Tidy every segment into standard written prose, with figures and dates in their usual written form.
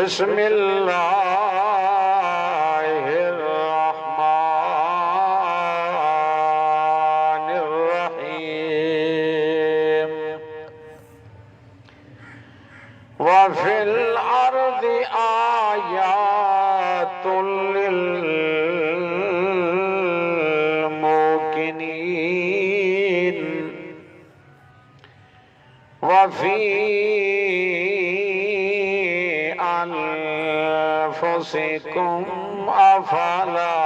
بسم اللہ الرحمن الرحیم وفی الارض آیات للموقنین وفی أنفسكم أفلا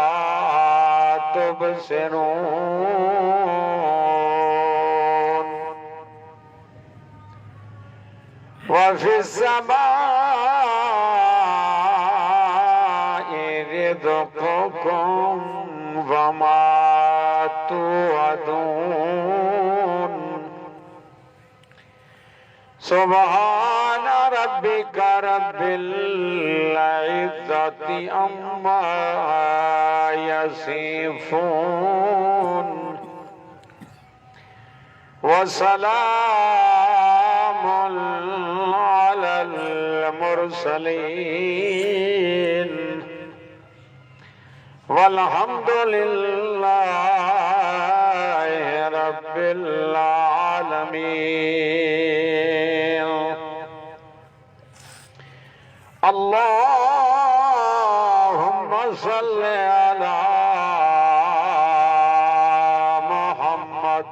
تبصرون وفي السماء رزقكم وما توعدون سبحان ربك رب العزة عما يصفون وسلام على المرسلين والحمد لله رب العالمين اللهم صل على محمد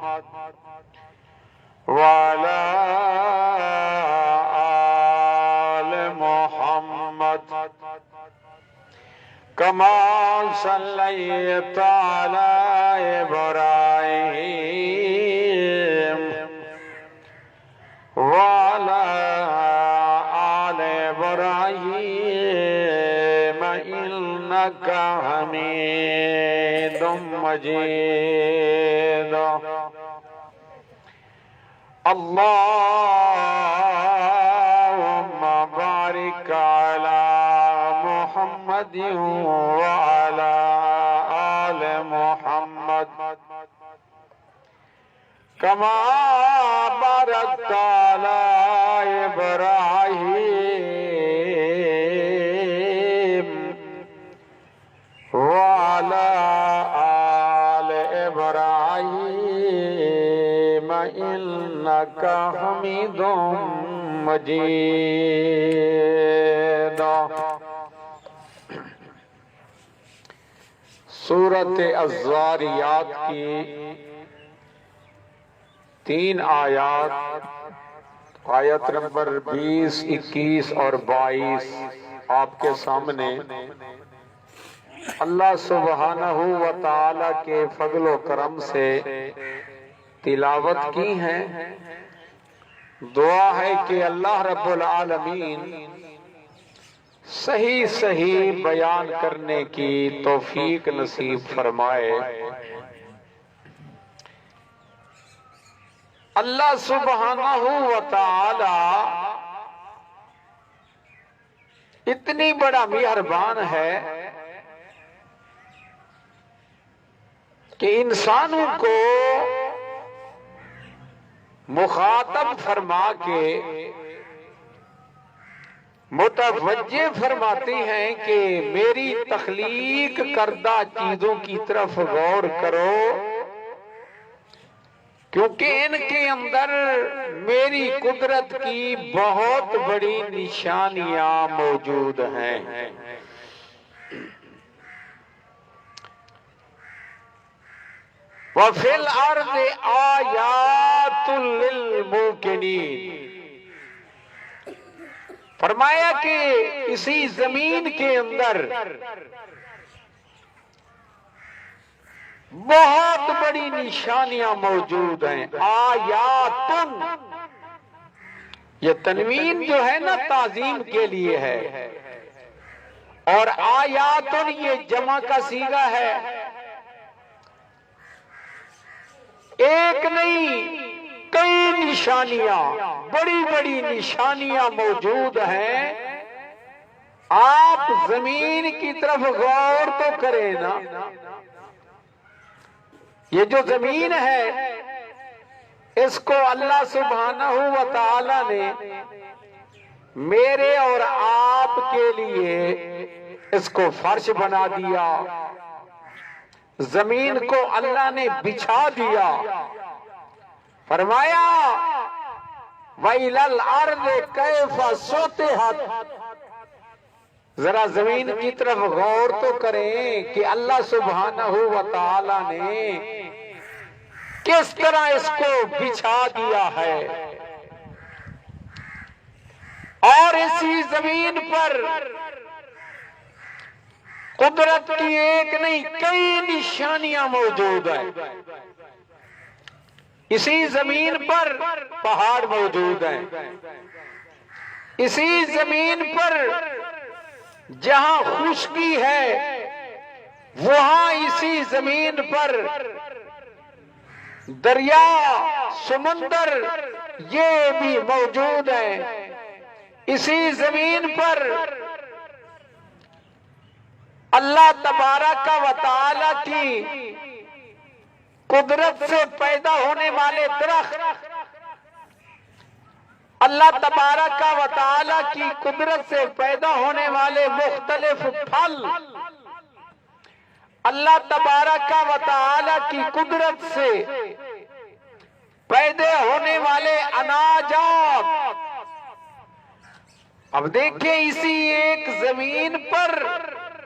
وعلى آل محمد كما صليت على إبراهيم وعلى آل إبراهيم إنك حميد مجيد اللهم بارك على محمد وعلى آل محمد كما باركت على إبراهيم وعلى آل إبراهيم إنك حميد مجيد سورۃ الذاریات کی 3 آیات، آیت نمبر 20، 21 اور 22 آپ کے سامنے اللہ سبحانہ و تعالی کے فضل و کرم سے تلاوت کی ہیں۔ دعا ہے کہ اللہ رب العالمین صحیح بیان کرنے کی توفیق نصیب فرمائے۔ اللہ سبحانہ و تعالی اتنی بڑا مہربان ہے کہ انسانوں کو مخاطب فرما کے متوجہ فرماتی ہیں کہ میری تخلیق کردہ چیزوں کی طرف غور کرو، کیونکہ ان کے اندر میری قدرت کی بہت بڑی نشانیاں موجود ہیں۔ وَفِي الْأَرْضِ آیَاتٌ لِلْمُوقِنِينَ، فرمایا کہ اسی زمین کے اندر بہت بڑی نشانیاں موجود ہیں۔ آیاتن، یہ تنوین جو ہے نا تعظیم کے لیے ہے، اور آیاتن یہ جمع کا صیغہ ہے۔ ایک نہیں کئی نشانیاں، بڑی بڑی نشانیاں موجود ہیں۔ آپ زمین کی طرف غور تو کریں نا، یہ جو زمین ہے اس کو اللہ سبحانہ و تعالی نے میرے اور آپ کے لیے اس کو فرش بنا دیا، زمین کو اللہ نے بچھا دیا، فرمایا وَإِلَى الْأَرْضِ كَيْفَ سُطِحَتْ۔ ذرا زمین کی طرف غور تو کریں کہ اللہ سبحانہ و تعالی نے کس طرح اس کو بچھا دیا ہے، اور اسی زمین پر قدرت کی ایک نہیں کئی نشانیاں موجود ہیں۔ اسی زمین پر پہاڑ موجود ہیں، اسی زمین پر جہاں خشکی ہے وہاں اسی زمین پر دریا، سمندر یہ بھی موجود ہیں، اسی زمین پر اللہ تبارک و تعالی کی قدرت سے پیدا ہونے والے درخت، اللہ تبارک و تعالی کی قدرت سے پیدا ہونے والے مختلف پھل، اللہ تبارک و تعالی کی قدرت سے پیدا ہونے والے اناجات۔ اب دیکھیں اسی ایک زمین پر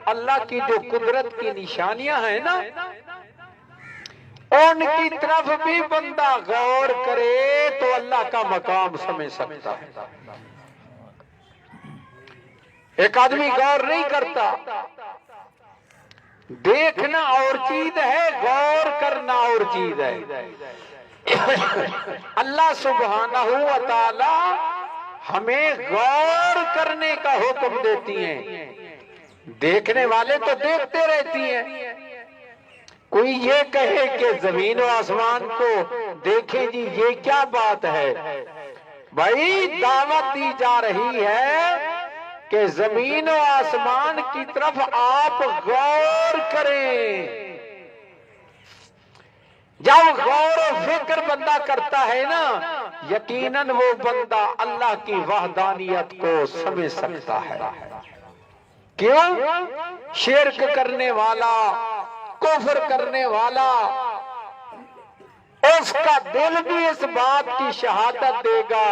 اللہ کی جو قدرت کی نشانیاں ہیں نا، ان کی طرف بھی بندہ غور کرے تو اللہ کا مقام سمجھ سکتا ہے۔ ایک آدمی غور نہیں کرتا، دیکھنا اور چیز ہے، غور کرنا اور چیز ہے۔ اللہ سبحانہ و تعالی ہمیں غور کرنے کا حکم دیتی ہیں، دیکھنے والے تو دیکھتے رہتی ہیں۔ کوئی یہ کہے کہ زمین و آسمان کو دیکھیں جی یہ کیا بات ہے؟ بھائی دعوت دی جا رہی ہے کہ زمین و آسمان کی طرف آپ غور کریں۔ جب غور و فکر بندہ کرتا ہے نا، یقیناً وہ بندہ اللہ کی وحدانیت کو سمجھ سکتا ہے۔ کیوں؟ شرک کرنے والا، کفر کرنے والا، اس کا دل بھی اس بات کی شہادت دے گا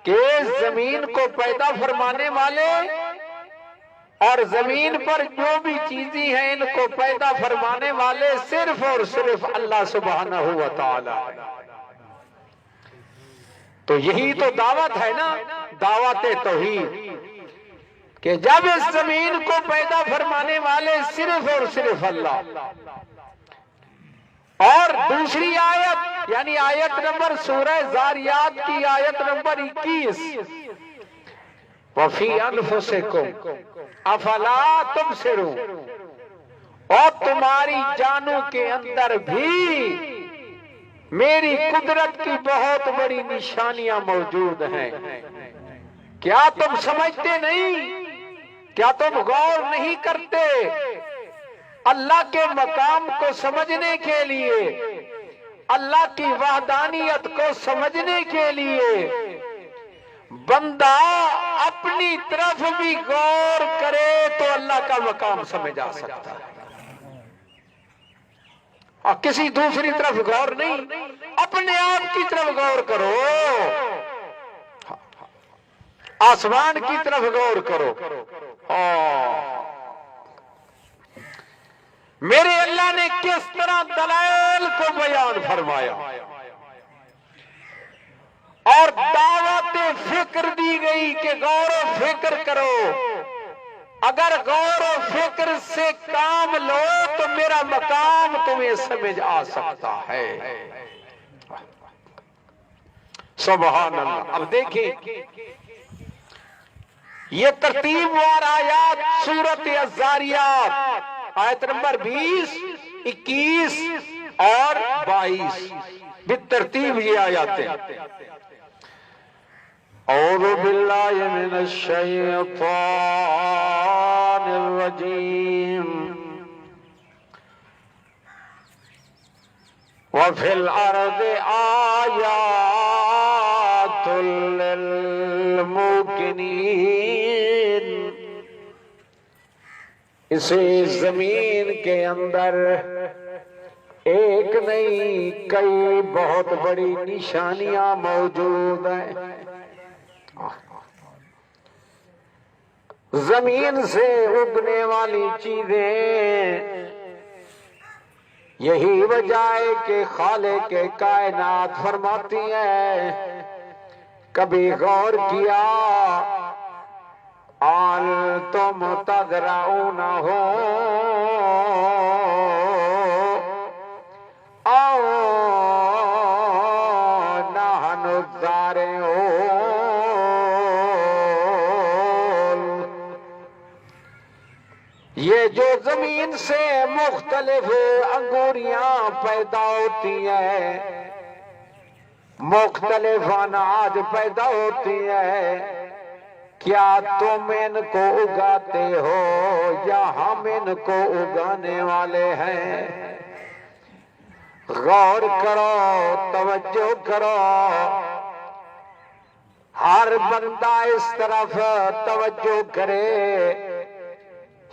کہ زمین کو پیدا فرمانے والے اور زمین پر جو بھی چیزیں ہیں ان کو پیدا فرمانے والے صرف اور صرف اللہ سبحانہ و تعالی۔ تو یہی تو دعوت ہے نا، دعوت توحید، کہ جب اس زمین کو پیدا فرمانے والے صرف اور صرف اللہ۔ اور دوسری آیت یعنی آیت نمبر سورہ زاریات کی آیت نمبر 21، وَفِي أَنفُسِكُمْ أَفَلَا تُبْصِرُونَ، اور تمہاری جانوں کے اندر بھی میری قدرت کی بہت بڑی نشانیاں موجود ہیں، کیا تم سمجھتے نہیں؟ کیا تم غور نہیں کرتے؟ اللہ کے مقام کو سمجھنے کے لیے، اللہ کی وحدانیت کو سمجھنے کے لیے بندہ اپنی طرف بھی غور کرے تو اللہ کا مقام سمجھ آ سکتا ہے، اور کسی دوسری طرف غور نہیں، اپنے آپ کی طرف غور کرو، آسمان کی طرف غور کرو۔ میرے اللہ نے کس طرح دلائل کو بیان فرمایا اور دعوت فکر دی گئی کہ غور و فکر کرو، اگر غور و فکر سے کام لو تو میرا مقام تمہیں سمجھ آ سکتا ہے۔ سبحان اللہ۔ اب دیکھیں یہ ترتیب وار آیات سورۃ الزاریات آیت نمبر 20، 21 اور 22 بالترتیب یہ آیات ہیں۔ اعوذ باللہ من الشیطان الرجیم وفی الارض آیات للموقنین اسی زمین کے اندر ایک نہیں کئی بہت بڑی نشانیاں موجود ہیں. زمین سے اگنے والی چیزیں، یہی وجہ ہے کہ خالق کائنات فرماتی ہے، کبھی غور کیا انتم تزرعون ہو او نحن الزارعون. یہ جو زمین سے مختلف انگوریاں پیدا ہوتی ہیں، مختلف اناج پیدا ہوتی ہیں، کیا تم ان کو اگاتے ہو یا ہم ان کو اگانے والے ہیں؟ غور کرو، توجہ کرو. ہر بندہ اس طرف توجہ کرے.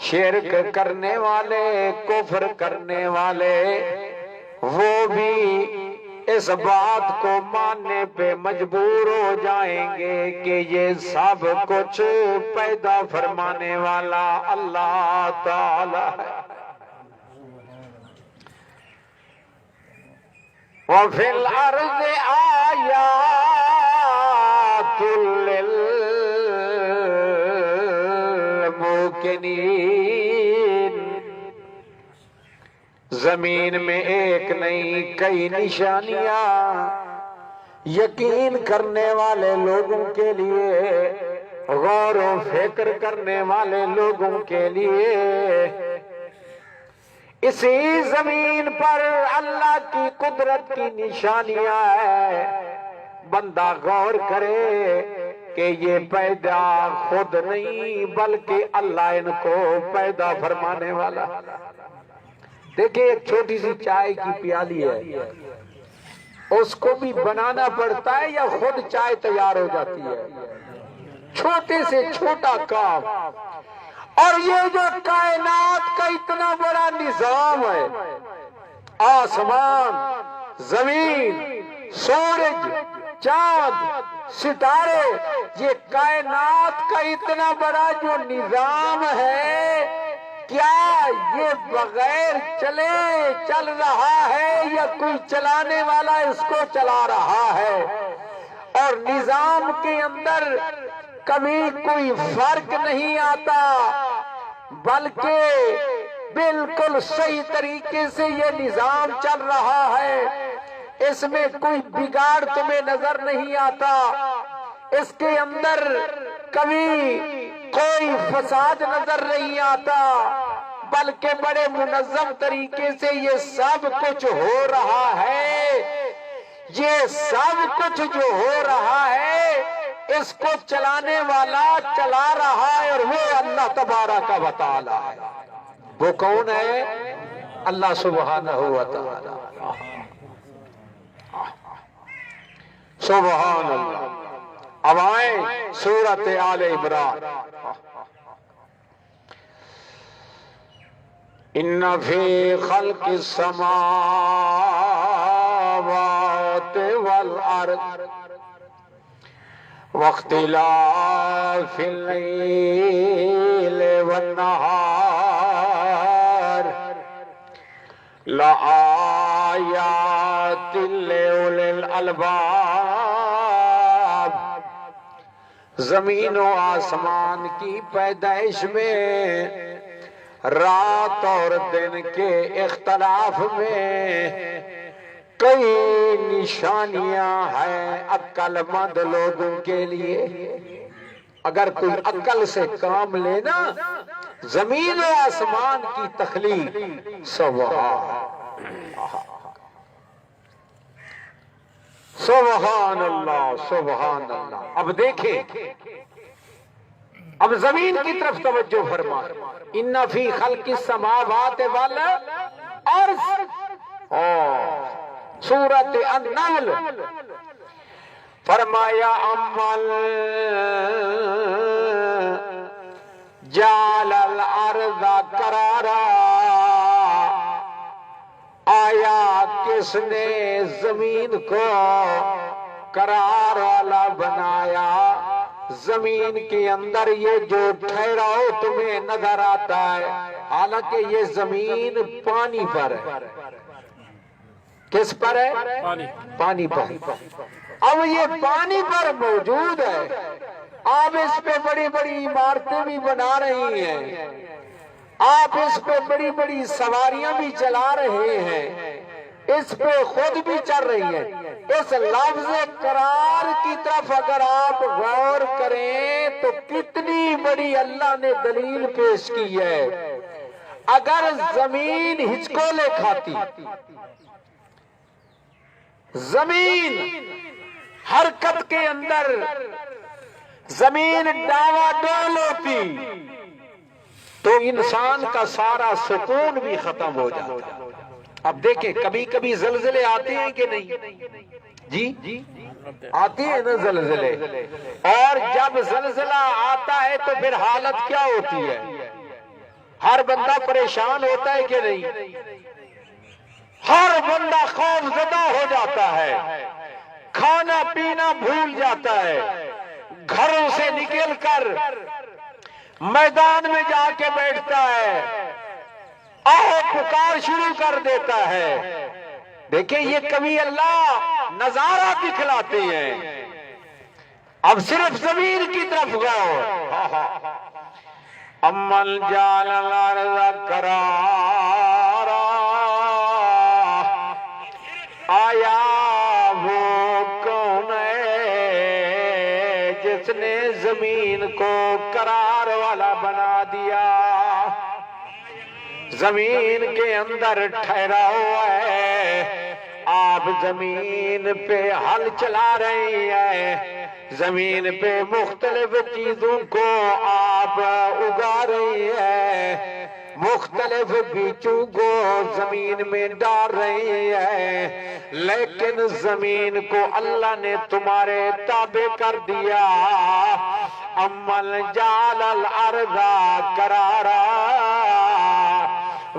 شرک کرنے والے، کفر کرنے والے، وہ بھی اس بات کو ماننے پہ مجبور ہو جائیں گے کہ یہ سب کچھ پیدا فرمانے والا اللہ تعالی ہے. وَفِي الْأَرْضِ آيَاتٌ لِّلْمُوقِنِينَ. زمین میں ایک نہیں کئی نشانیاں یقین کرنے والے لوگوں کے لیے، غور و فکر کرنے والے لوگوں کے لیے. اسی زمین پر اللہ کی قدرت کی نشانیاں ہیں. بندہ غور کرے کہ یہ پیدا خود نہیں بلکہ اللہ ان کو پیدا فرمانے والا. دیکھیں ایک چھوٹی سی چائے کی پیالی ہے، اس کو بھی بنانا پڑتا ہے یا خود چائے تیار ہو جاتی ہے؟ چھوٹے سے چھوٹا کام. اور یہ جو کائنات کا اتنا بڑا نظام ہے، آسمان، زمین، سورج، چاند، ستارے، یہ کائنات کا اتنا بڑا جو نظام ہے، کیا یہ بغیر چل رہا ہے یا کوئی چلانے والا اس کو چلا رہا ہے؟ اور نظام کے اندر کبھی کوئی فرق نہیں آتا، بلکہ بالکل صحیح طریقے سے یہ نظام چل رہا ہے. اس میں کوئی بگاڑ تمہیں نظر نہیں آتا. اس کے اندر کبھی کوئی فساد نظر نہیں آتا، بلکہ بڑے منظم طریقے سے یہ سب کچھ ہو رہا ہے. یہ سب کچھ جو ہو رہا ہے اس کو چلانے والا چلا رہا ہے، اور وہ اللہ تبارک و تعالی ہے. وہ کون ہے؟ اللہ سبحانہ و تعالی. سبحان اللہ. اب آئیں سورۃ آل عمران. ان فی خلق السماوات والارض واختلاف اللیل والنہار لآیات لأولی الالباب. زمین و آسمان کی پیدائش میں، رات اور دن کے اختلاف میں کئی نشانیاں ہیں عقل مند لوگوں کے لیے. اگر کوئی عقل سے کام لینا، زمین و آسمان کی تخلیق، سبحان اللہ سبحان اللہ. اب دیکھیں، اب زمین کی طرف توجہ فرمائیں. ان فی خلق السماوات والارض، سورۃ النحل. فرمایا امن جعل الارض قرارا، آیا کس نے زمین کو قرار والا بنایا؟ زمین کے اندر یہ جو ٹھہراؤ تمہیں نظر آتا ہے، حالانکہ یہ زمین پانی پر ہے۔ کس پر ہے؟ پانی پر۔ اب یہ پانی پر موجود ہے، آپ اس پہ بڑی بڑی عمارتیں بھی بنا رہی ہیں، آپ اس پہ بڑی بڑی سواریاں بھی چلا رہے ہیں، اس پہ خود بھی چل رہی ہیں۔ اس لفظ قرار کی طرف اگر آپ غور کریں تو کتنی بڑی اللہ نے دلیل پیش کی ہے۔ اگر زمین ہچکولے کھاتی، زمین حرکت کے اندر زمین ڈاوا ڈول ہوتی تو انسان کا سارا سکون بھی ختم ہو جاتا۔ اب دیکھیں کبھی کبھی زلزلے آتے ہیں کہ نہیں؟ جی آتے ہیں نا زلزلے، اور جب زلزلہ آتا ہے تو پھر حالت کیا ہوتی ہے؟ ہر بندہ پریشان ہوتا ہے کہ نہیں؟ ہر بندہ خوف زدہ ہو جاتا ہے، کھانا پینا بھول جاتا ہے، گھروں سے نکل کر میدان میں جا کے بیٹھتا ہے، آہ پکار شروع کر دیتا ہے۔ دیکھیں یہ کبھی اللہ نظارہ دکھلاتے ہیں، اب صرف زمین کی طرف غور۔ امن جعل الارض قرارا، آیا وہ کون ہے جس نے زمین کو قرار والا بنا دیا؟ زمین کے اندر ٹھہرا ہوا ہے، آپ زمین پہ ہل چلا رہے ہیں، زمین پہ مختلف چیزوں کو آپ اگا رہے ہیں، مختلف بیجوں کو زمین میں ڈال رہے ہیں، لیکن زمین کو اللہ نے تمہارے تابع کر دیا۔ امن جعل الارض قرارا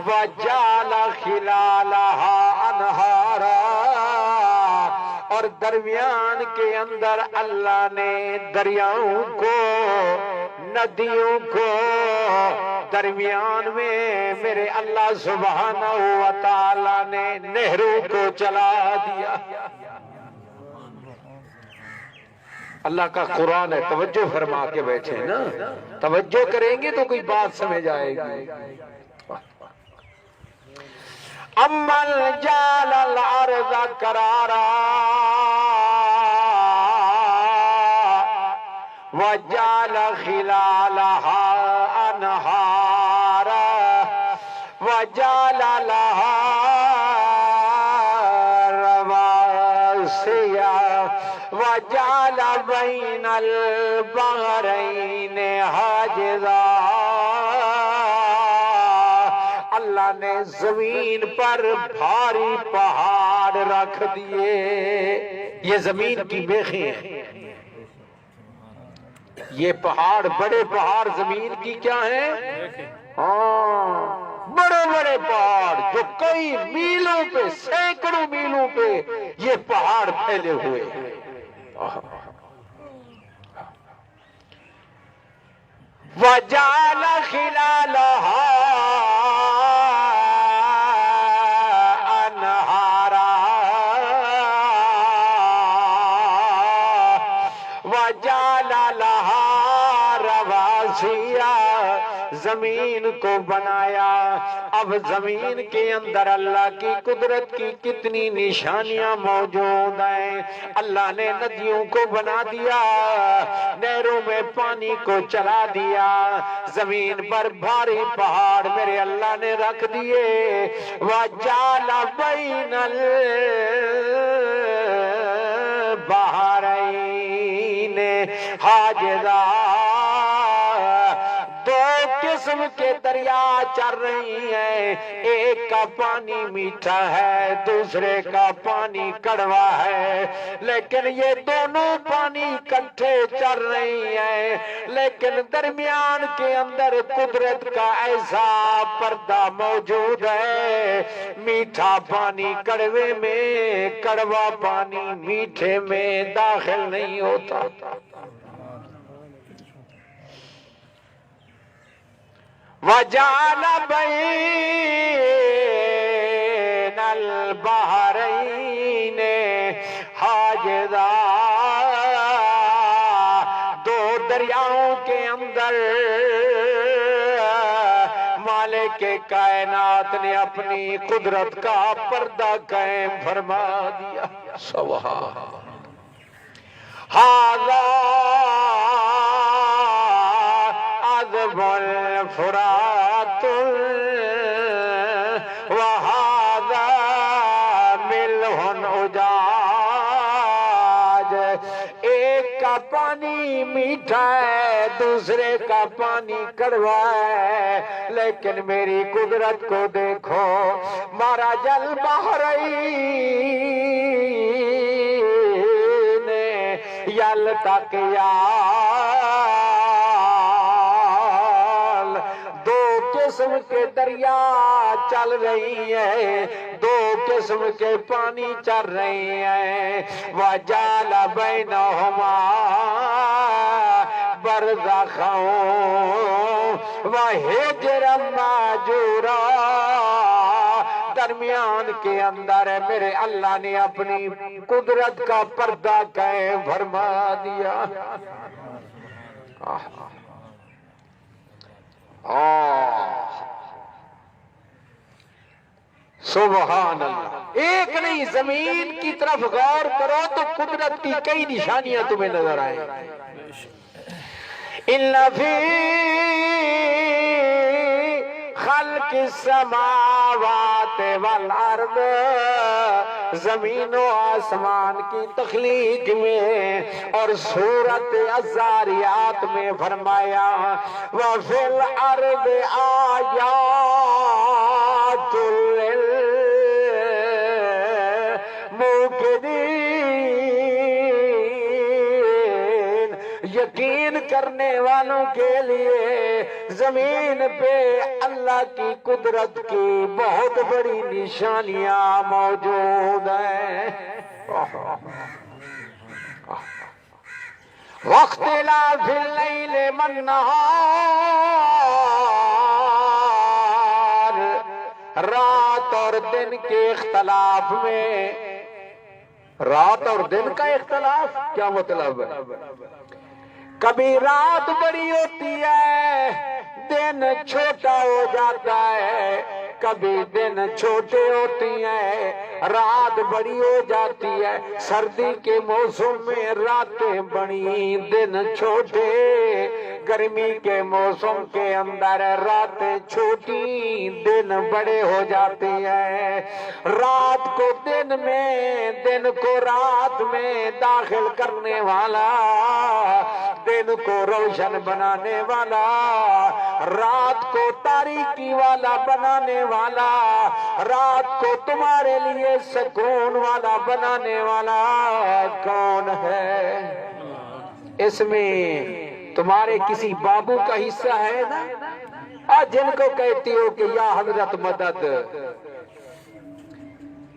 وجعل خلالها انہارا، اور درمیان کے اندر اللہ نے دریاؤں کو، ندیوں کو، درمیان میں میرے اللہ سبحانہ و تعالی نے نہروں کو چلا دیا۔ اللہ کا قرآن ہے، توجہ فرما کے بیٹھے نا، توجہ کریں گے تو کوئی بات سمجھ آئے گی۔ امن جعل الارض قرارا وجعل خلالها انہارا وجعل لها رواسي وجعل بين البحرين حاجزا، اللہ نے زمین پر بھاری پہاڑ رکھ دیے۔ یہ زمین کی میخیں ہیں، یہ پہاڑ، بڑے پہاڑ زمین کی کیا ہیں؟ ہاں بڑے بڑے پہاڑ جو کئی میلوں پہ، سینکڑوں میلوں پہ یہ پہاڑ پھیلے ہوئے ہیں۔ وَجَعَلَ خِلَالَهَا أَنْهَارًا وَجَعَلَ لَهَا رَوَاسِيَ، زمین کو بنایا۔ اب زمین کے اندر اللہ کی قدرت کی کتنی نشانیاں موجود ہیں۔ اللہ نے ندیوں کو بنا دیا، نہروں میں پانی کو چلا دیا، زمین پر بھاری پہاڑ میرے اللہ نے رکھ دیے۔ وَجَعَلَ بَيْنَ الْبَحْرَيْنِ حَاجِزًا، دو قسم کے دریا چل رہی ہیں، ایک کا پانی میٹھا ہے، دوسرے کا پانی کڑوا ہے، لیکن یہ دونوں پانی اکٹھے چل رہی ہیں، لیکن درمیان کے اندر قدرت کا ایسا پردہ موجود ہے، میٹھا پانی کڑوے میں، کڑوا پانی میٹھے میں داخل نہیں ہوتا۔ وَجَعَلَ بَيْنَ الْبَحْرَيْنِ حَاجِزًا، دو دریاؤں کے اندر مالک کائنات نے اپنی قدرت کا پردہ قائم فرما دیا۔ سبحان ھذا عذب الفرات وَهَذَا مِلْحٌ أُجَاجٌ، ایک کا پانی میٹھا ہے، دوسرے کا پانی کڑوا ہے، لیکن میری قدرت کو دیکھو، مرج البحرین یلتقیان، دو قسم کے دریا چل رہی ہیں، دو قسم کے پانی چل رہی ہیں، وَجَعَلَ بَيْنَهُمَا بَرْزَخًا وَحِجْرًا مَّحْجُورًا، درمیان کے اندر میرے اللہ نے اپنی قدرت کا پردہ قائم فرما دیا۔ سبحان اللہ، ایک نہیں زمین کی طرف غور کرو تو قدرت کی کئی نشانیاں تمہیں نظر آئیں۔ إِنَّ فِي خَلْقِ السَّمَاوَاتِ وَالْأَرْضِ، زمین و آسمان کی تخلیق میں اور سورۃ الذاریات میں فرمایا وَفِي الْأَرْضِ آیَاتٌ لِلْمُوقِنِينَ، یقین کرنے والوں کے لیے زمین پہ اللہ کی قدرت کی بہت بڑی نشانیاں موجود ہیں۔ واختلاف اللیل والنہار، رات اور دن کے اختلاف میں، رات اور دن کا اختلاف کیا مطلب ہے؟ کبھی رات بڑی ہوتی ہے، دن چھوٹا ہو جاتا ہے، کبھی دن چھوٹے ہوتی ہیں، رات بڑی ہو جاتی ہے، سردی کے موسم میں راتیں بڑی دن چھوٹے، گرمی کے موسم کے اندر راتیں چھوٹی دن بڑے ہو جاتی ہیں، رات کو دن میں، دن کو رات میں داخل کرنے والا، دن کو روشن بنانے والا، رات کو تاریکی والا بنانے والا، رات کو تمہارے لیے سکون والا بنانے والا کون ہے؟ اس میں تمہارے کسی بابو کا حصہ ہے نا؟ آج جن کو کہتی ہو کہ یا حضرت مدد،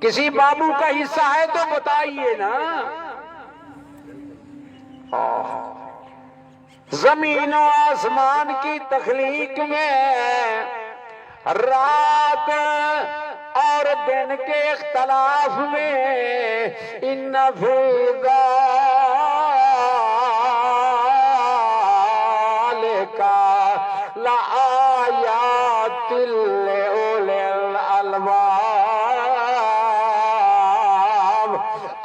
کسی بابو کا حصہ ہے تو بتائیے نا۔ زمین و آسمان کی تخلیق میں، رات اور دن کے اختلاف میں، ان فی ذالک لآیات لأولی الالباب،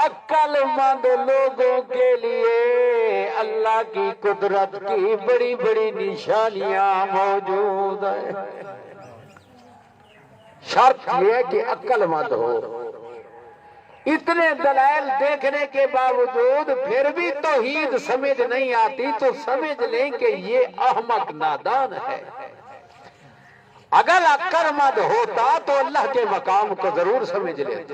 عقل مند لوگوں کے لیے اللہ کی قدرت کی بڑی بڑی نشانیاں موجود ہیں۔ شرط یہ ہے کہ عقل مند ہو۔ اتنے دلائل دیکھنے کے باوجود پھر بھی توحید سمجھ نہیں آتی تو سمجھ لیں کہ یہ احمق نادان ہے۔ اگر عقلمند ہوتا تو اللہ کے مقام کو ضرور سمجھ لیتا،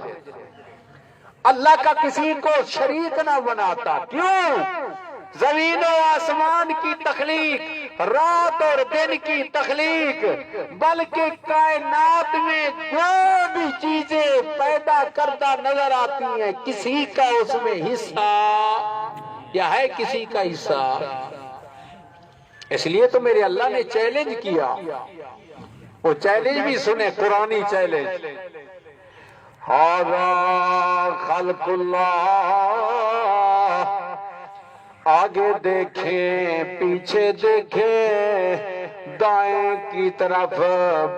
اللہ کا کسی کو شریک نہ بناتا۔ کیوں؟ زمین و آسمان کی تخلیق، رات اور دن کی تخلیق، بلکہ کائنات میں جو بھی چیزیں پیدا کردہ نظر آتی ہیں کسی کا اس میں حصہ یا ہے کسی کا حصہ؟ اس لیے تو میرے اللہ نے چیلنج کیا، وہ چیلنج بھی سنے، قرآنی چیلنج، ھذا خلق اللہ، آگے دیکھیں پیچھے دیکھیں، دائیں کی طرف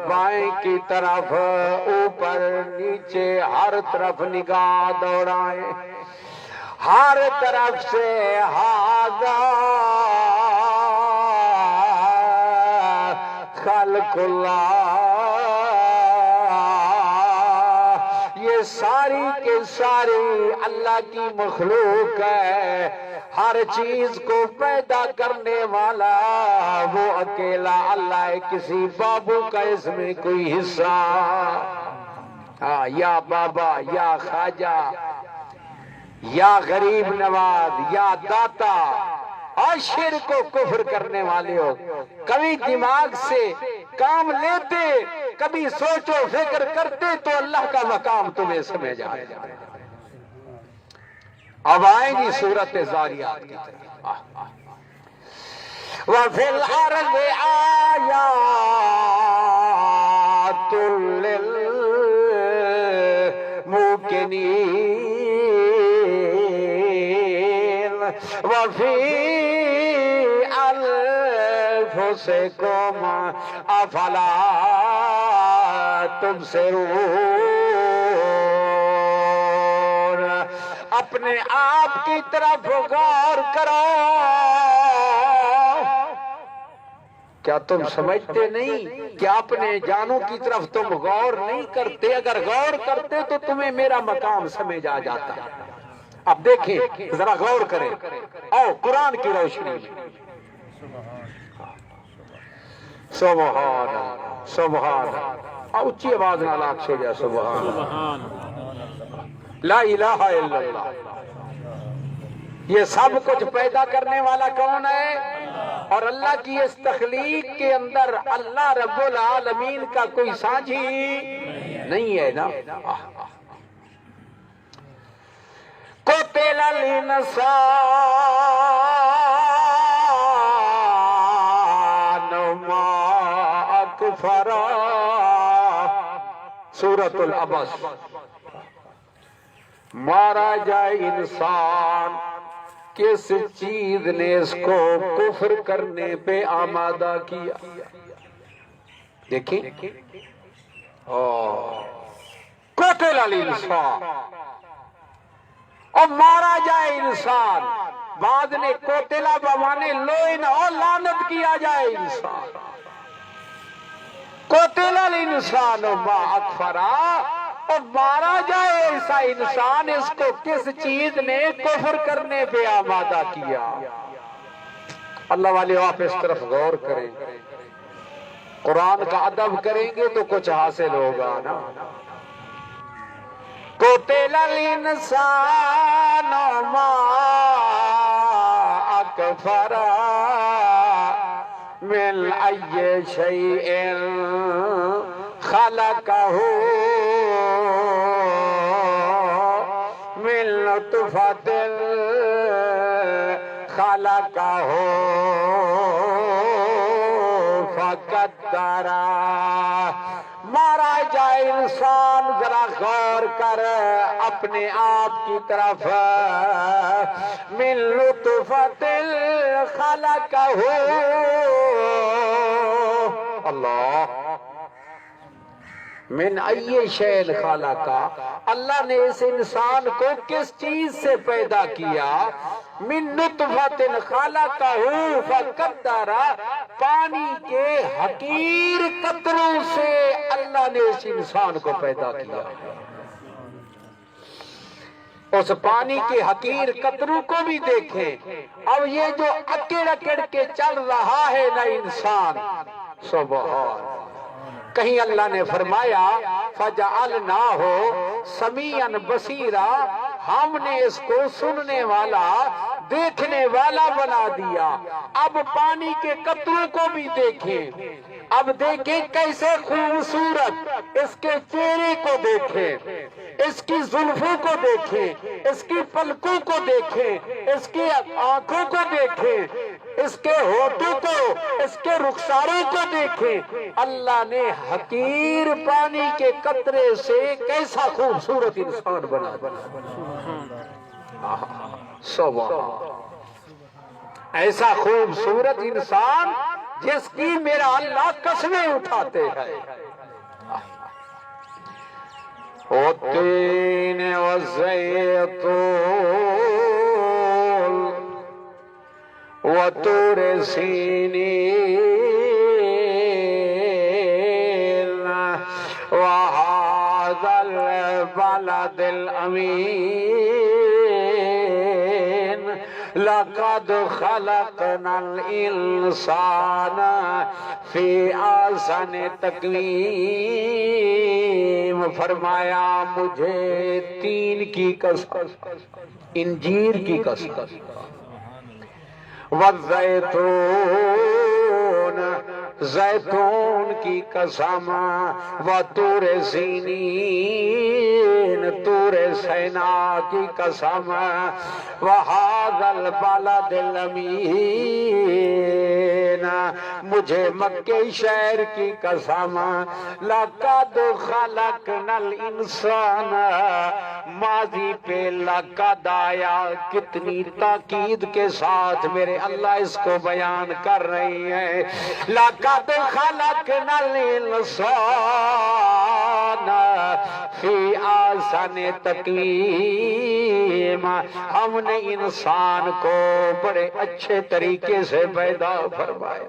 بائیں کی طرف اوپر نیچے ہر طرف نگاہ دوڑائیں، ہر طرف سے ھذا خلق اللہ، یہ ساری کے ساری اللہ کی مخلوق ہے، ہر چیز کو پیدا کرنے والا وہ اکیلا اللہ ہے، کسی بابو کا اس میں کوئی حصہ، یا بابا یا خواجہ یا غریب نواز یا داتا، اور شرک و کفر کرنے والے ہو، کبھی دماغ سے کام لیتے، کبھی سوچ و فکر کرتے تو اللہ کا مقام تمہیں سمجھ آئے۔ اب آئیں گی سورت زاریات کی طرف۔ وَفِي الْأَرْضِ آيَاتٌ لِّلْمُوقِنِينَ وَفِي أَنفُسِكُمْ أَفَلَا تُبْصِرُونَ، اپنے آپ کی طرف غور کرو، کیا تم سمجھتے نہیں کہ اپنے جانوں کی طرف تم غور نہیں کرتے؟ اگر غور کرتے تو تمہیں میرا مقام سمجھ آ جاتا۔ اب دیکھیں ذرا غور کریں، آؤ قرآن کی روشنی میں، سبحان سبحان، اونچی آواز نہ لاکھ ہو جائے، سبحان لا الہ الا اللہ۔ یہ سب کچھ پیدا کرنے والا کون ہے؟ اور اللہ کی اس تخلیق کے اندر اللہ رب العالمین کا کوئی ساجھی نہیں ہے نا۔ قتل الانسان ما اکفرا، سورۃ العبس۔ مارا جائے انسان، کس چیز نے اس کو کفر کرنے پہ آمادہ کیا؟ دیکھیں، قتل الانسان، اور مارا جائے انسان، بعد نے قتلا بمانے لوئن اور لعنت کیا جائے انسان، قتل الانسان ما اکفرا، اور مارا جائے ایسا انسان اس کو کس چیز نے کفر کرنے پہ آمادہ کیا؟ اللہ والے آپ اس طرف غور کریں، قرآن کا ادب کریں گے تو کچھ حاصل ہوگا نا۔ قتل الانسان ما اکفرا من ای شیء خلقہ من نطفۃ خلقہ فقدرہ۔ مارا جائے انسان، ذرا غور کر اپنے آپ کی طرف، من نطفۃ خلقہ، اللہ، من ای شیء خلقہ، اللہ نے اس انسان کو کس چیز سے پیدا کیا؟ من نطفۃ خلقہ فقدرہ، پانی کے حقیر قطروں سے اللہ نے اس انسان کو پیدا کیا۔ اس پانی کے حقیر قطروں کو بھی دیکھیں، اب یہ جو اکڑ اکڑ کے چل رہا ہے نا انسان، سبحان، کہیں اللہ نے فرمایا فَجَعَلْنَاهُ سَمِيعًا بَصِيرًا، ہم نے اس کو سننے والا دیکھنے والا بنا دیا۔ اب پانی کے قطروں کو بھی دیکھیں، اب دیکھیں کیسے خوبصورت، اس کے چہرے کو دیکھیں، اس کی زلفوں کو دیکھیں، اس کی پلکوں کو دیکھیں، اس کی آنکھوں کو دیکھیں، اس کے ہونٹوں کو، اس کے رخساروں کو دیکھیں۔ اللہ نے حقیر پانی کے قطرے سے کیسا خوبصورت انسان بنا دیا۔ ایسا خوبصورت انسان جس کی میرا اللہ قسمیں اٹھاتے ہیں۔ والتین والزیتون وطور سینین وهذا البلد الامین لقد خلقنا الانسان فی احسن تقویم۔ فرمایا مجھے تین کی قسم، انجیر کی قسم، والزیتون، زیتون کی قسم، وطور سینین، طور سینا کی قسم، وہذا البلد الامین، مجھے مکہ شہر کی قسم، لقد خلقنا الانسان، ماضی پہ لقد آیا، کتنی تاکید کے ساتھ میرے اللہ اس کو بیان کر رہی ہے۔ لقد خلقنا الانسان فی احسن تقویم، ہم نے انسان کو بڑے اچھے طریقے سے پیدا فرمایا۔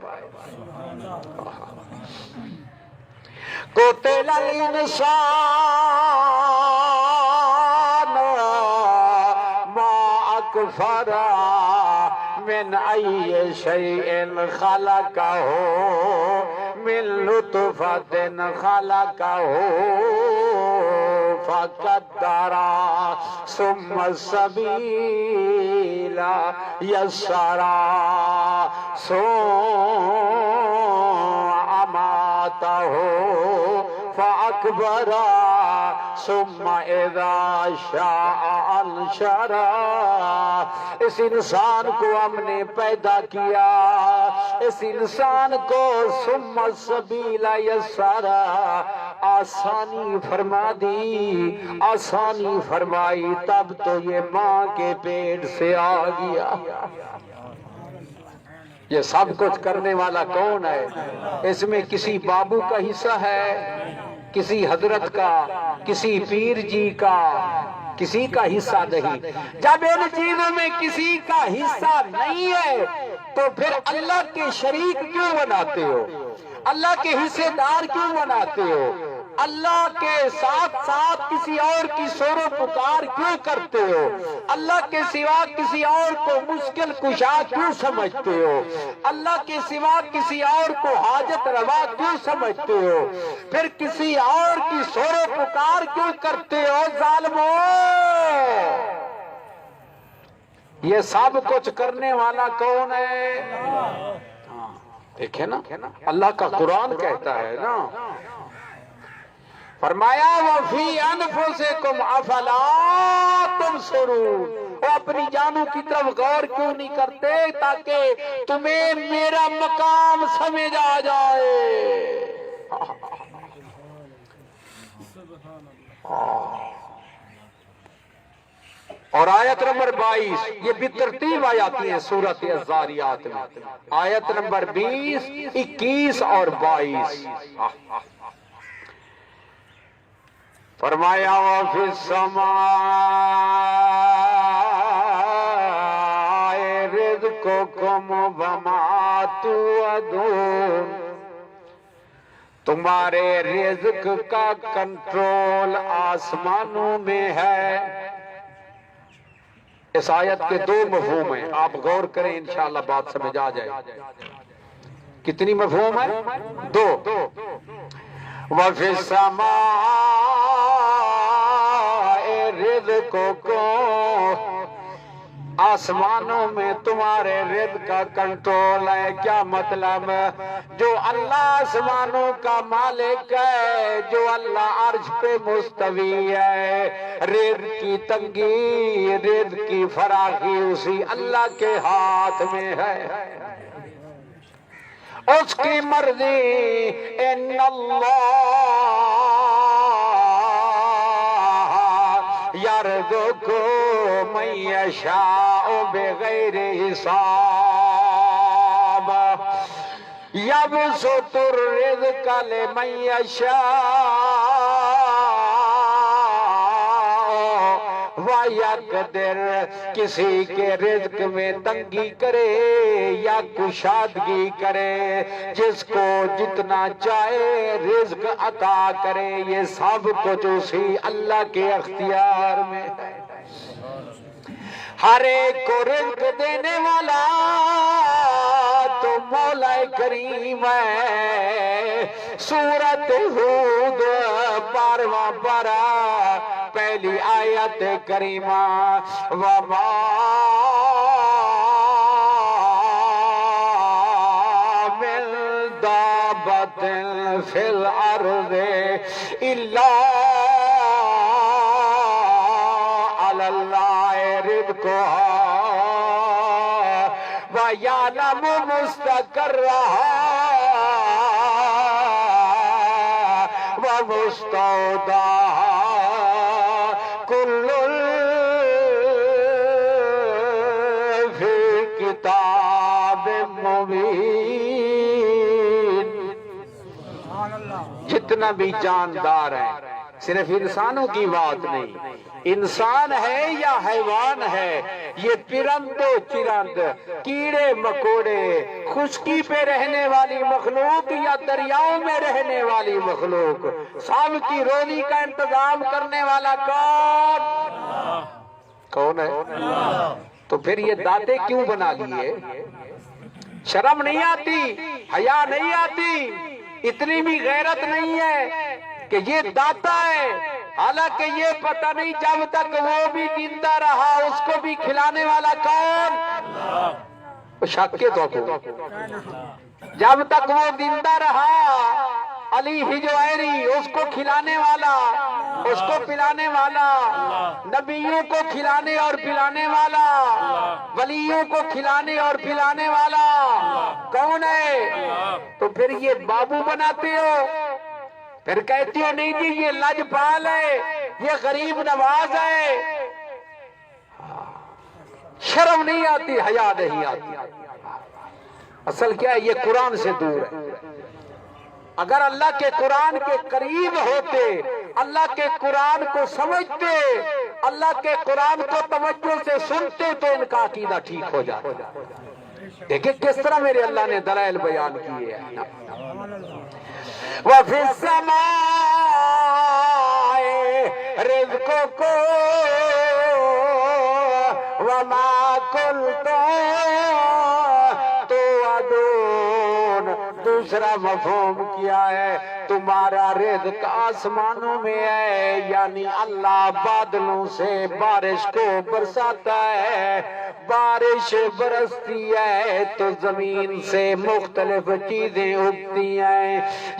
قتل الانسان ما اکفرا من ای شیء خلقہ من لطفۃ خلقہ فقدرا ثم السبیل یسرا ثم اماتہ فاکبرا ثم اذا شاء انشرا۔ اس انسان کو ہم نے پیدا کیا، اس انسان کو ثم السبیل یسرا، آسانی فرما دی، آسانی فرمائی، تب تو یہ ماں کے پیٹ سے آ گیا۔ یہ سب کچھ کرنے والا کون ہے؟ اس میں کسی بابو کا حصہ ہے، کسی حضرت کا، کسی پیر جی کا، کسی کا حصہ نہیں۔ جب ان چیزوں میں کسی کا حصہ نہیں ہے تو پھر اللہ کے شریک کیوں بناتے ہو؟ اللہ کے حصے دار کیوں بناتے ہو؟ اللہ کے ساتھ ساتھ کسی اور کی سور و پکار کیوں کرتے ہو؟ اللہ کے سوا کسی اور کو مشکل کشا کیوں سمجھتے ہو؟ اللہ کے سوا کسی اور کو حاجت روا کیوں سمجھتے ہو؟ پھر کسی اور کی سور و پکار کیوں کرتے ہو ظالموں؟ یہ سب کچھ کرنے والا کون ہے؟ دیکھیں نا، اللہ کا قرآن کہتا ہے نا، فرمایا وَفِي أَنفُسِكُمْ أَفَلَا تُبْصِرُونَ، وہ اپنی جانوں کی طرف غور کیوں نہیں کرتے تاکہ تمہیں میرا مقام سمجھ آ جائے۔ اور آیت نمبر 22، یہ بھی ترتیب آیاتی ہیں سورۃ الذاریات میں، آیت نمبر 20، 21 اور 22۔ فرمایا وَفِي السَّمَاءِ رِزْقُكُمْ وَمَا تُوعَدُونَ، تمہارے رزق کا کنٹرول آسمانوں میں ہے۔ اس آیت کے دو مفہوم ہیں، آپ غور کریں انشاءاللہ بات سمجھ آ جائے۔ کتنی مفہوم ہے؟ دو۔ وَفِي السَّمَاءِ رِزْقُكُمْ، آسمانوں میں تمہارے رزق کا کنٹرول ہے۔ کیا مطلب؟ جو اللہ آسمانوں کا مالک ہے، جو اللہ عرش پہ مستوی ہے، رزق کی تنگی، رزق کی فراخی اسی اللہ کے ہاتھ میں ہے، اس کی مرضی۔ ان اللہ یرزق من یشاء بغیر حساب، یبسط الرزق لمن یشاء وَيَقْدِرْ، کسی کے رزق میں تنگی کرے یا کشادگی کرے، جس کو جتنا چاہے رزق عطا کرے، یہ سب کچھ اسی اللہ کے اختیار میں ہے۔ ہر ایک کو رزق دینے والا تو مولا کریم ہے۔ سورۃ ہود 12واں پارہ پہلی آیت کریمہ، وَمَا مِن دَابَّةٍ فِي الْأَرْضِ إِلَّا عَلَى اللَّهِ رِزْقُهَا وَيَعْلَمُ مُسْتَقَرَّهَا وَمُسْتَوْدَعَهَا كُلٌّ فِي كِتَابٍ مُبِينٍ۔ جتنا بھی جاندار ہے، صرف انسانوں کی بات نہیں، انسان ہے یا حیوان ہے، یہ پرند و چرند، کیڑے مکوڑے، خشکی پہ رہنے والی مخلوق یا دریاؤں میں رہنے والی مخلوق، سب کی روزی کا انتظام کرنے والا کون ہے؟ تو پھر یہ داتے کیوں بنا لیے؟ شرم نہیں آتی؟ حیا نہیں آتی؟ اتنی بھی غیرت نہیں ہے کہ یہ داتا ہے، حالانکہ یہ پتہ نہیں جب تک وہ بھی زندہ رہا اس کو بھی کھلانے والا کون؟ شک کے تو جب تک وہ زندہ رہا علی حجویری اس کو کھلانے والا، اس کو پلانے والا، نبیوں کو کھلانے اور پلانے والا، ولیوں کو کھلانے اور پلانے والا کون ہے؟ تو پھر یہ بابو بناتے ہو، پھر کہتی ہو نہیں جی یہ لاجپال ہے، یہ غریب نواز ہے۔ شرم نہیں آتی، حیا نہیں آتی۔ اصل کیا ہے؟ یہ قرآن سے دور ہے۔ اگر اللہ کے قرآن کے قریب ہوتے، اللہ کے قرآن کو سمجھتے، اللہ کے قرآن کو توجہ سے سنتے تو ان کا عقیدہ ٹھیک ہو جاتا۔ دیکھیں کس طرح میرے اللہ نے دلائل بیان کیے ہیں۔ وَفِي السَّمَاءِ رِزْقُكُمْ وَمَا كُنتُمْ توعدون۔ دوسرا مفہوم کیا ہے؟ تمہارا رزق آسمانوں میں ہے، یعنی اللہ بادلوں سے بارش کو برساتا ہے، بارش برستی ہے تو زمین سے مختلف چیزیں اگتی ہیں۔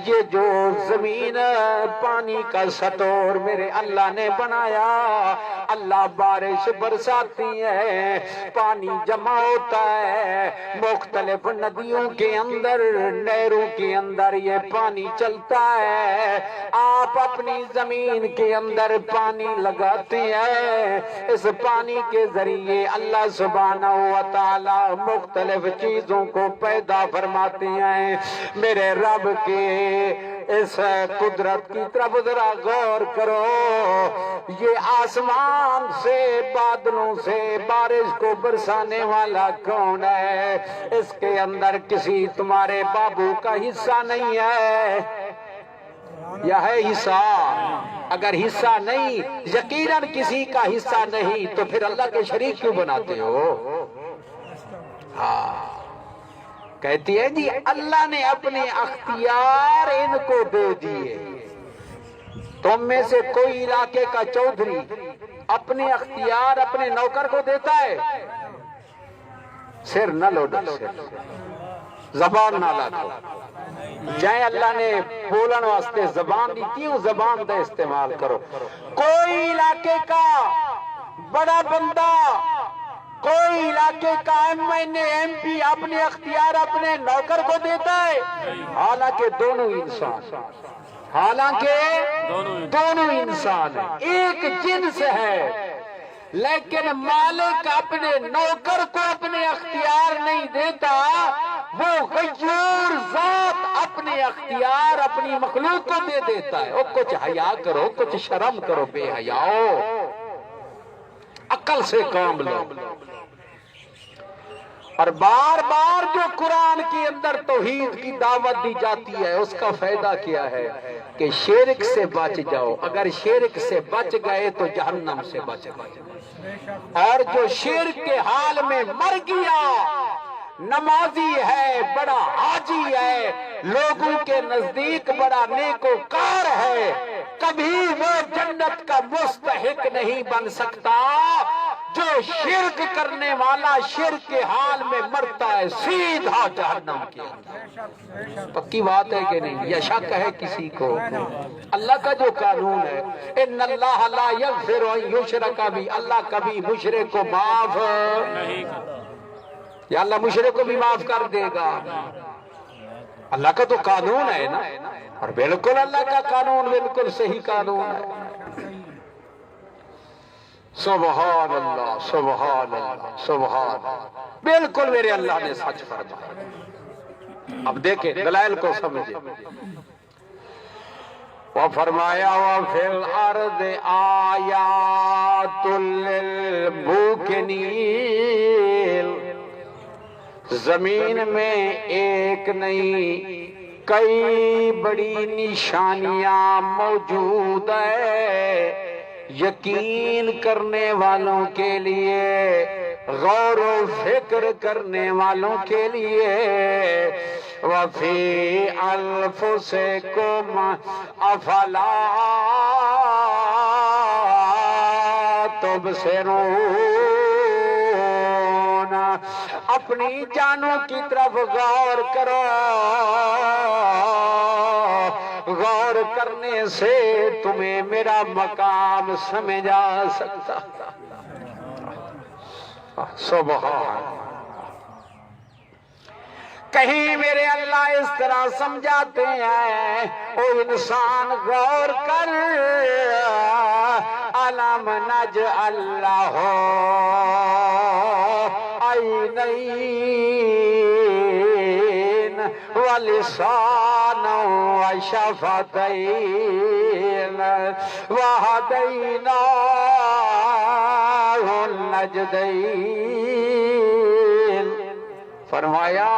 یہ جو زمین پانی کا سطور میرے اللہ نے بنایا، اللہ بارش برساتی ہے، پانی جمع ہوتا ہے، مختلف ندیوں کے اندر، نہروں کے اندر یہ پانی چلتا ہے، آپ اپنی زمین کے اندر پانی لگاتے ہیں، اس پانی کے ذریعے اللہ سبحانہ و تعالی مختلف چیزوں کو پیدا فرماتے ہیں۔ میرے رب کے اس قدرت کی طرف ذرا غور کرو، یہ آسمان سے بادلوں سے بارش کو برسانے والا کون ہے؟ اس کے اندر کسی تمہارے بابو کا حصہ نہیں ہے یا ہے حصہ؟ اگر حصہ نہیں، یقیناً کسی کا حصہ نہیں، تو پھر اللہ کے شریک کیوں بناتے ہو؟ کہتی ہے جی اللہ نے اپنے اختیار ان کو دے دیے. تم میں سے کوئی علاقے کا چودھری اپنے اختیار اپنے نوکر کو دیتا ہے؟ سر نہ لوڈو، زبان نہ لاکھو. جائیں اللہ نے بولن واسطے زبان دی کیوں زبان دے استعمال کرو. کوئی علاقے کا بڑا بندہ، کوئی علاقے کا M N A M P اپنے اختیار اپنے نوکر کو دیتا ہے؟ حالانکہ دونوں انسان، حالانکہ دونوں انسان ہیں، ایک جنس ہے، لیکن مالک اپنے نوکر کو اپنے اختیار نہیں دیتا. وہ غیور ذات اپنے اختیار اپنی مخلوق کو دے دیتا ہے. وہ کچھ حیا کرو، کچھ شرم کرو، بے حیاؤ، عقل سے کام لو. اور بار بار جو قرآن کے اندر توحید کی دعوت دی جاتی ہے اس کا فائدہ کیا ہے کہ شرک سے بچ جاؤ. اگر شرک سے بچ گئے تو جہنم سے بچ گئے. اور جو شرک کے حال میں مر گیا، نمازی ہے، بڑا حاجی ہے، لوگوں کے نزدیک بڑا نیکوکار ہے، کبھی وہ جنت کا مستحق نہیں بن سکتا. جو شرک کرنے والا شرک کے حال میں مرتا ہے سیدھا جہنم کے اندر. پکی بات ہے کہ نہیں؟ یا شک ہے کسی کو؟ اللہ کا جو قانون ہے، ان اللہ لا یغفر ان یشرک بہ، اللہ کبھی مشرک کو معاف نہیں کرتا. یا اللہ مشرک کو بھی معاف کر دے گا. اللہ کا تو قانون ہے نا، اور بالکل اللہ کا قانون بالکل صحیح قانون ہے. سبحان اللہ، سبحان اللہ، سبحان اللہ. بالکل میرے اللہ نے سچ فرمایا. اب دیکھیں دلائل کو سمجھیں. وہ فرمایا وَفِي الْأَرْضِ آیَاتٌ لِلْمُوقِنِينَ، زمین میں ایک نہیں کئی بڑی نشانیاں موجود ہیں یقین کرنے والوں کے لیے، غور و فکر کرنے والوں کے لیے. وَفِي أَنفُسِكُمْ أَفَلَا تُبْصِرُونَ، اپنی جانوں کی طرف غور کرو. غور کرنے سے تمہیں میرا مقام سمجھ آ سکتا. سبحان. کہیں میرے اللہ اس طرح سمجھاتے ہیں او انسان غور کر، علم نجعل لہ عینین ولسانا وشفتین وہدیناہ النجدین. فرمایا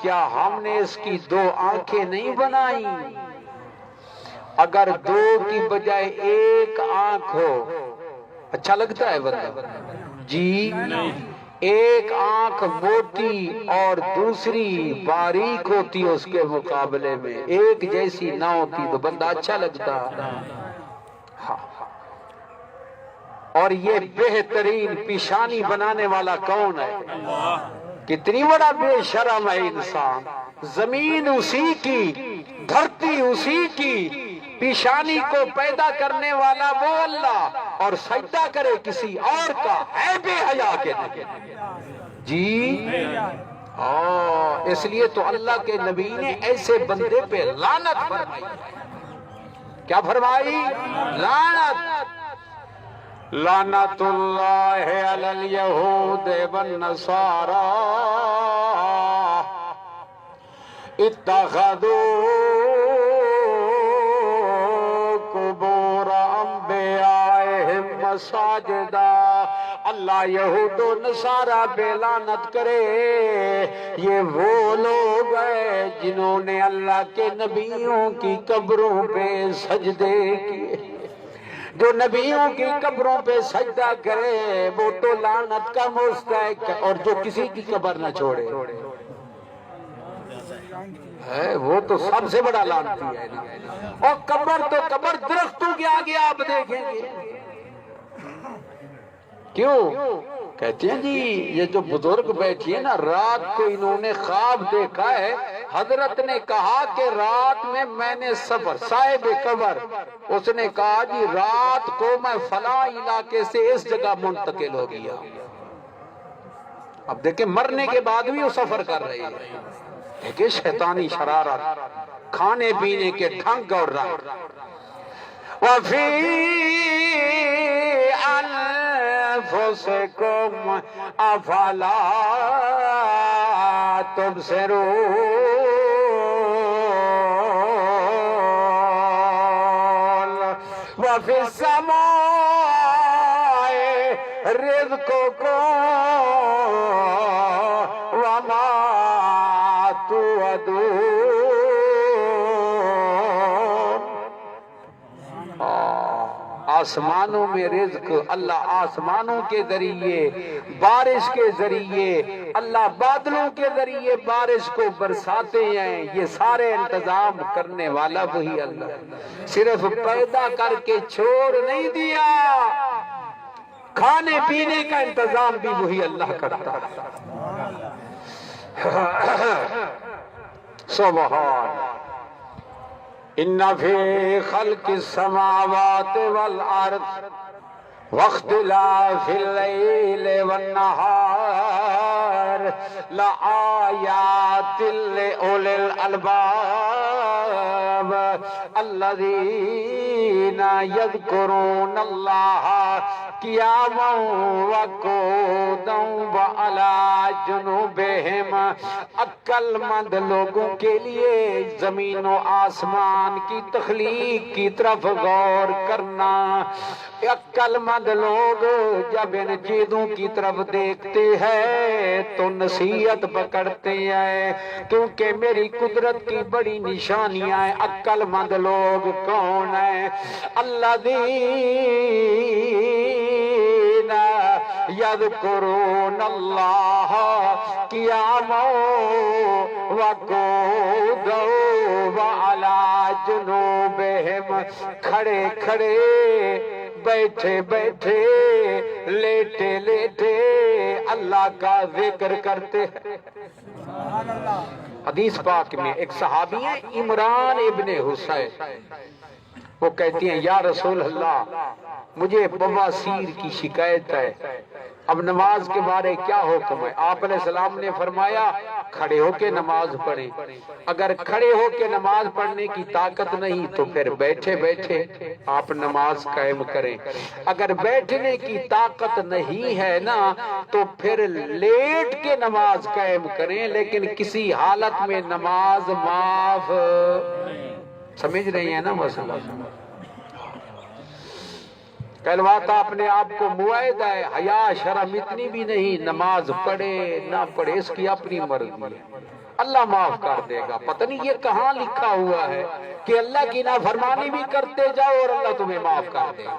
کیا ہم نے اس کی دو آنکھیں نہیں بنائی؟ اگر دو کی بجائے ایک آنکھ ہو اچھا لگتا ہے بندہ؟ جی ایک آنکھ موٹی اور دوسری باریک ہوتی اس کے مقابلے میں، ایک جیسی نہ ہوتی تو بندہ اچھا لگتا. ہاں. اور یہ بہترین پیشانی بنانے والا کون ہے؟ کتنی بڑا بے شرم ہے انسان. زمین اسی کی، دھرتی اسی کی، پیشانی کو پیدا کرنے والا وہ اللہ، اور سجدہ کرے کسی اور کا، ہے بے حیا کے نہیں. جی اس لیے تو اللہ کے نبی نے ایسے بندے پہ لعنت فرمائی. کیا فرمائی؟ لعنت. لعنت اللہ علی الیہود والنصارى اتخذوا قبور انبیائہم مساجدا. اللہ یہود و نصارہ بے لعنت کرے، یہ وہ لوگ ہیں جنہوں نے اللہ کے نبیوں کی قبروں پہ سجدے کیے. جو نبیوں کی قبروں پہ سجدہ کرے وہ تو لعنت کا مستحق ہے، اور جو کسی کی قبر نہ چھوڑے. ہے، وہ تو سب سے بڑا لعنتی ہے۔ اور قبر تو قبر، درختوں کے آگے آپ دیکھیں گے، کیوں؟ کہتے ہیں جی یہ جو بزرگ بیٹھی ہے نا، رات کو انہوں نے خواب دیکھا ہے، حضرت نے کہا کہ رات میں نے سفر، صاحب قبر اس نے کہا جی رات کو میں فلاں علاقے سے اس جگہ منتقل ہو گیا۔ اب دیکھیں مرنے کے بعد بھی وہ سفر کر رہے ہیں، دیکھیں شیطانی شرارت، کھانے پینے کے ڈھنگ اور رنگ۔ وَفِي أَنفُسِكُمْ أَفَلَا تُبْصِرُونَ وَفِي السَّمَاءِ رِزْقُكُمْ وَمَا تُوعَدُونَ۔ آسمانوں میں رزق، اللہ آسمانوں کے ذریعے، بارش کے ذریعے، اللہ بادلوں کے ذریعے بارش کو برساتے ہیں، یہ سارے انتظام کرنے والا وہی اللہ، صرف پیدا کر کے چھوڑ نہیں دیا، کھانے پینے کا انتظام بھی وہی اللہ کرتا ہے۔ سبحان ان فی خلق السماوات والارض واختلاف اللیل والنہار لآیات لأولی الالباب الذین یذکرون اللہ قیاما وقعودا وعلی جنوبہم۔ عقل مند لوگوں کے لیے زمین و آسمان کی تخلیق کی طرف غور کرنا، عقل مند لوگ جب ان چیزوں کی طرف دیکھتے ہیں تو نصیحت پکڑتے ہیں، کیونکہ میری قدرت کی بڑی نشانیاں ہیں۔ عقل مند لوگ کون ہیں؟ الذین یذکرون اللہ قیاما وقعودا وعلی جنوبہم، کھڑے کھڑے، بیٹھے بیٹھے، لیٹے لیٹے اللہ کا ذکر کرتے ہیں۔ حدیث پاک میں ایک صحابی ہیں عمران ابن حسین، وہ کہتی ہیں یا رسول اللہ مجھے بواسیر کی شکایت ہے، اب نماز کے بارے کیا حکم ہے؟ آپ علیہ السلام نے فرمایا کھڑے ہو کے نماز پڑھیں، اگر کھڑے ہو کے نماز پڑھنے کی طاقت نہیں تو پھر بیٹھے بیٹھے آپ نماز قائم کریں، اگر بیٹھنے کی طاقت نہیں ہے نا تو پھر لیٹ کے نماز قائم کریں، لیکن کسی حالت میں نماز معاف۔ سمجھ رہی ہیں نا مسئلہ؟ کہلواتا اپنے آپ کو معاہدہ ہے، حیا شرم اتنی بھی نہیں، نماز پڑھے نہ پڑھے اس کی اپنی مرضی ہے، اللہ معاف کر دے گا۔ پتہ نہیں یہ کہاں لکھا ہوا ہے کہ اللہ کی نافرمانی بھی کرتے جاؤ اور اللہ تمہیں معاف کر دے گا،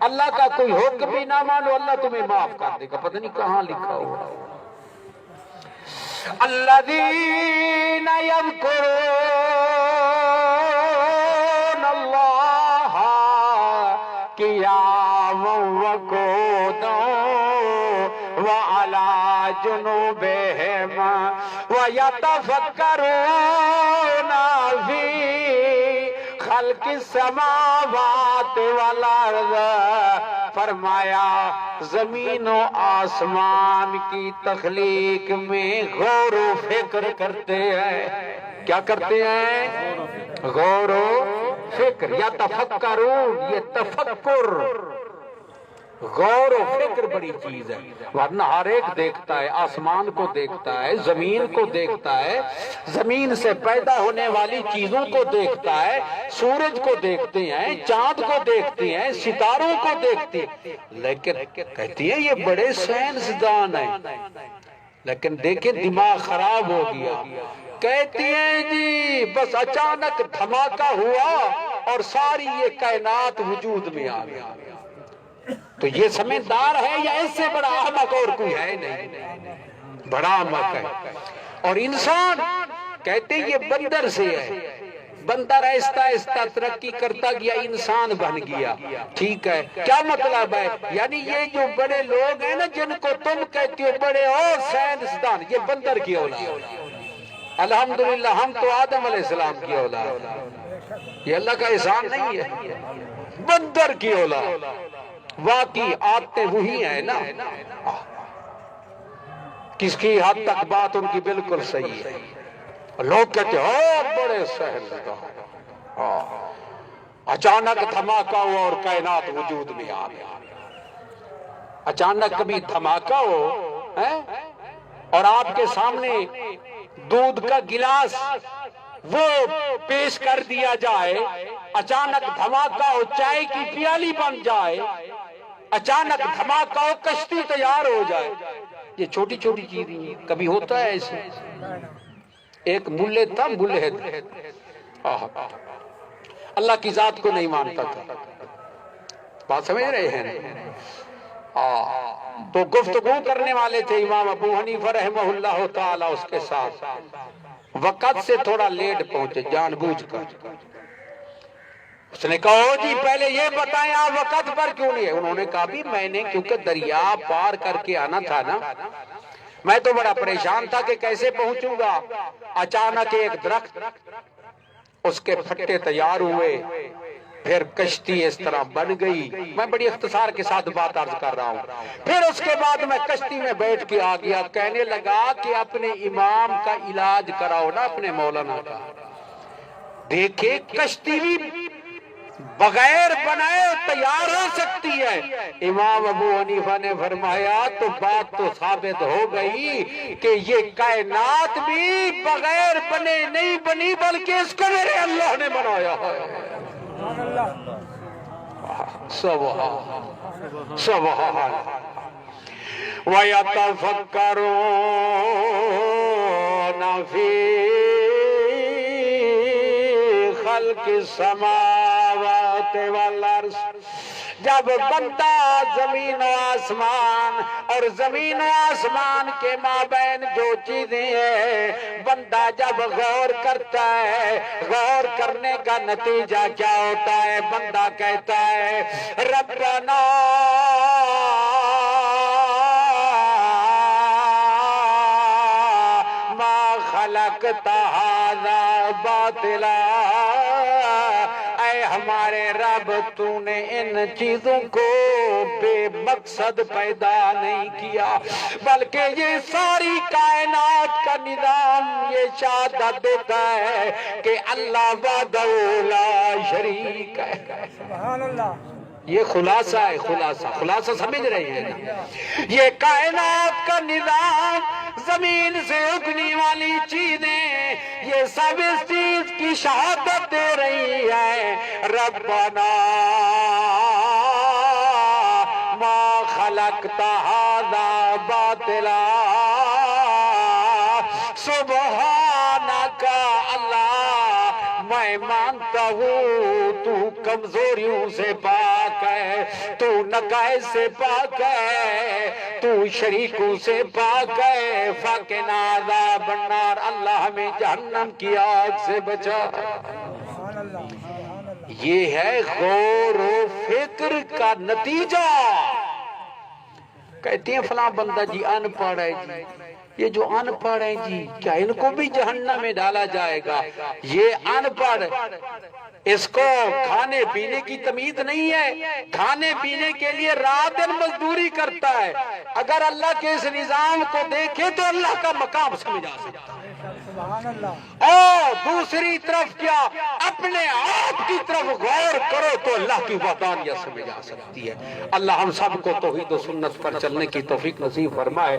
اللہ کا کوئی حکم بھی نہ مانو اللہ تمہیں معاف کر دے گا، پتہ نہیں کہاں لکھا ہوا ہے۔ الذین یذکرون اللہ قیاما وقعودا وعلی جنوبہم ویتفکرون فی خلق السماوات والارض، فرمایا زمین و آسمان کی تخلیق میں غور و فکر کرتے ہیں۔ کیا کرتے ہیں؟ غور و فکر، یا تفکرون، یہ تفکر، غور و فکر بڑی چیز ہے، ورنہ ہر ایک دیکھتا ہے، آسمان کو دیکھتا ہے، زمین کو دیکھتا ہے، زمین سے پیدا ہونے والی چیزوں کو دیکھتا ہے، سورج کو دیکھتے ہیں، چاند کو دیکھتے ہیں، ستاروں کو دیکھتے ہیں، لیکن کہتی ہیں یہ بڑے سائنسدان ہیں، لیکن دیکھیں دماغ خراب ہو گیا۔ کہتی ہیں جی بس اچانک دھماکہ ہوا اور ساری یہ کائنات وجود میں آ گیا، تو یہ سمجھدار ہے یا اس سے بڑا احمق اور کوئی ہے نہیں، بڑا احمق ہے۔ اور انسان کہتے یہ بندر سے ہے، بندر آہستہ آہستہ ترقی کرتا گیا، انسان بن گیا. ٹھیک ہے، کیا مطلب ہے؟ یعنی یہ جو بڑے لوگ ہیں نا جن کو تم کہتے ہو بڑے اور سائنسدان، یہ بندر کی اولاد. الحمدللہ ہم تو آدم علیہ السلام کی اولاد، یہ اللہ کا احسان نہیں ہے. بندر کی اولاد، واقعی آتے وہی ہیں نا. کس کی حد تک بات ان کی بالکل صحیح ہے. لوگ کہتے ہیں بڑے سائنسدان، اچانک دھماکہ ہو اور کائنات وجود میں آ گیا. اچانک کبھی دھماکہ ہو اور آپ کے سامنے دودھ کا گلاس وہ پیش کر دیا جائے، اچانک دھماکہ ہو چائے کی پیالی بن جائے، اچانک دھماکہ ہو کشتی تیار ہو جائے. یہ چھوٹی چھوٹی چیزیں کبھی ہوتا ہے ایسے. ایک ملحد تھا، ملحد اللہ کی ذات کو نہیں مانتا تھا. بات سمجھ رہے ہیں؟ تو گفتگو کرنے والے تھے امام ابو حنیفہ رحمہ اللہ تعالی اس کے ساتھ. وقت سے تھوڑا لیٹ پہنچے جان بوجھ کر. اس نے کہا جی پہلے یہ بتائیں آپ وقت پر کیوں نہیں ہے؟ انہوں نے کہا بھی میں نے کیونکہ دریا پار کر کے آنا تھا نا، میں تو بڑا پریشان تھا کہ کیسے پہنچوں گا. اچانک ایک درخت، اس کے پھٹے تیار ہوئے، پھر کشتی اس طرح بن گئی. میں بڑی اختصار کے ساتھ بات عرض کر رہا ہوں. پھر اس کے بعد میں کشتی میں بیٹھ کے آ گیا. کہنے لگا کہ اپنے امام کا علاج کراؤ نا، اپنے مولانا کا. دیکھیں کشتی بھی بغیر بنائے تیار ہو سکتی ہے. امام ابو حنیفہ نے فرمایا تو بات تو ثابت ہو گئی کہ یہ کائنات بھی بغیر بنے نہیں بنی، بلکہ اس کو میرے اللہ نے بنایا ہے. سبحان سبحان. وَيَتَفَكَّرُونَ فِي خَلْقِ السَّمَاوَاتِ وَالْأَرْضِ. جب بندہ زمین و آسمان اور زمین و آسمان کے مابین جو چیزیں ہیں، بندہ جب غور کرتا ہے، غور کرنے کا نتیجہ کیا ہوتا ہے؟ بندہ کہتا ہے ربنا ما خلقت هذا باطلا. اے ہمارے رب تو نے ان چیزوں کو بے مقصد پیدا نہیں کیا، بلکہ یہ ساری کائنات کا نظام یہ شہادت دیتا ہے کہ اللہ وحدہ لا شریک ہے. سبحان اللہ. یہ خلاصہ ہے، خلاصہ سمجھ رہے ہیں نا؟ یہ کائنات کا نظام، زمین سے اگنے والی چیزیں، یہ سب اس چیز کی شہادت دے رہی ہے ربنا ما خلقت هذا باطلا. سبحانک اللہ، میں مانتا ہوں تو کمزوریوں سے پاک ہے، تو نقائص سے پاک ہے، تو شریکوں سے پاک ہے. فقنا عذاب النار، اللہ ہمیں جہنم کی آگ سے بچا. یہ ہے غور و فکر کا نتیجہ. کہتے ہیں فلاں بندہ جی ان پڑھ ہے جی، یہ جو ان پڑھ ہیں جی کیا ان کو بھی جہنم میں ڈالا جائے گا؟ یہ ان پڑھ، اس کو کھانے پینے کی تمیز نہیں ہے، کھانے پینے کے لیے رات دن مزدوری کرتا ہے. اگر اللہ کے اس نظام کو دیکھے تو اللہ کا مقام سمجھا سکتا ہے. اور دوسری طرف کیا اپنے آپ کی طرف غور کرو تو اللہ کی وحدانیت سمجھ آ سکتی ہے. اللہ ہم سب کو توحید و سنت پر چلنے کی توفیق نصیب فرمائے.